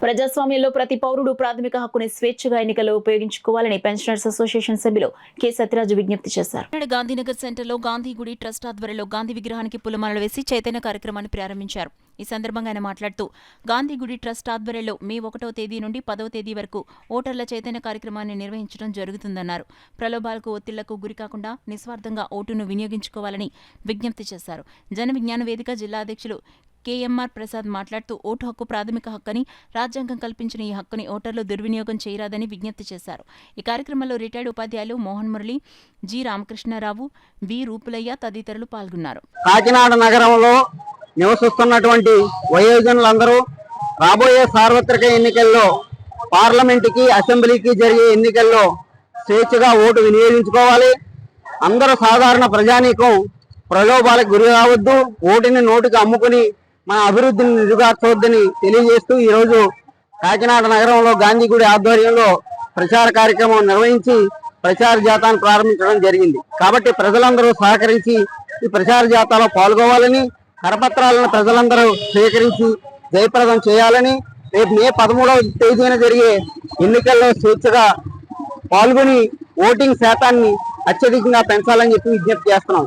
ప్రజాస్వామ్యంలో ప్రతి పౌరుడు ప్రాథమిక హక్కుని స్వేచ్ఛగా ఎన్నికల్లో ఉపయోగించుకోవాలని పెన్షనర్స్ అసోసియేషన్ సభ్యులు కె సత్యరాజు విజ్ఞప్తి చేశారు. గాంధీనగర్ సెంటర్లో గాంధీ గుడి ట్రస్ట్ ఆధ్వర్యంలో గాంధీ విగ్రహానికి పూలమాలలు వేసి చైతన్య కార్యక్రమాన్ని ప్రారంభించారు. ఈ సందర్భంగా ఆయన మాట్లాడుతూ గాంధీ గుడి ట్రస్ట్ ఆధ్వర్యంలో మే 1వ తేదీ నుండి 10వ తేదీ వరకు ఓటర్ల చైతన్య కార్యక్రమాన్ని నిర్వహించడం జరుగుతుందన్నారు. ప్రలోభాలకు ఒత్తిళ్లకు గురికాకుండా నిస్వార్థంగా ఓటును వినియోగించుకోవాలని విజ్ఞప్తి చేశారు. జన విజ్ఞాన వేదిక జిల్లా అధ్యక్షులు కెఎంఆర్ ప్రసాద్ మాట్లాడుతూ ఓటు హక్కు ప్రాథమిక హక్కని, రాజ్యాంగం కల్పించిన ఈ హక్కుని ఓటర్లు దుర్వినియోగం చేయరాదని విజ్ఞప్తి చేశారు. ఈ కార్యక్రమంలో రిటైర్డ్ ఉపాధ్యాయులు మోహన్ మురళి, జి రామకృష్ణారావు, వి రూపులయ్య తదితరులు పాల్గొన్నారు. కాకినాడ నగరంలో నివసిస్తున్నటువంటి వయోజనులందరూ రాబోయే సార్వత్రిక ఎన్నికల్లో పార్లమెంటుకి, అసెంబ్లీకి జరిగే ఎన్నికల్లో స్వేచ్ఛగా ఓటు వినియోగించుకోవాలి. అందరూ సాధారణ ప్రజానీకం ప్రలోభాలకు గురి కావద్దు, ఓటుని నోటికి అమ్ముకుని మన అభివృద్ధిని నిరుగార్చవద్దని తెలియజేస్తూ ఈరోజు కాకినాడ నగరంలో గాంధీ గుడి ఆధ్వర్యంలో ప్రచార కార్యక్రమం నిర్వహించి ప్రచార జాతాను ప్రారంభించడం జరిగింది. కాబట్టి ప్రజలందరూ సహకరించి ఈ ప్రచార జాతాలో పాల్గొవాలని, కరపత్రాలను ప్రజలందరూ స్వీకరించి జయప్రదం చేయాలని, రేపు మే 13వ తేదీన జరిగే ఎన్నికల్లో స్వేచ్ఛగా పాల్గొని ఓటింగ్ శాతాన్ని అత్యధికంగా పెంచాలని చెప్పి విజ్ఞప్తి చేస్తున్నాం.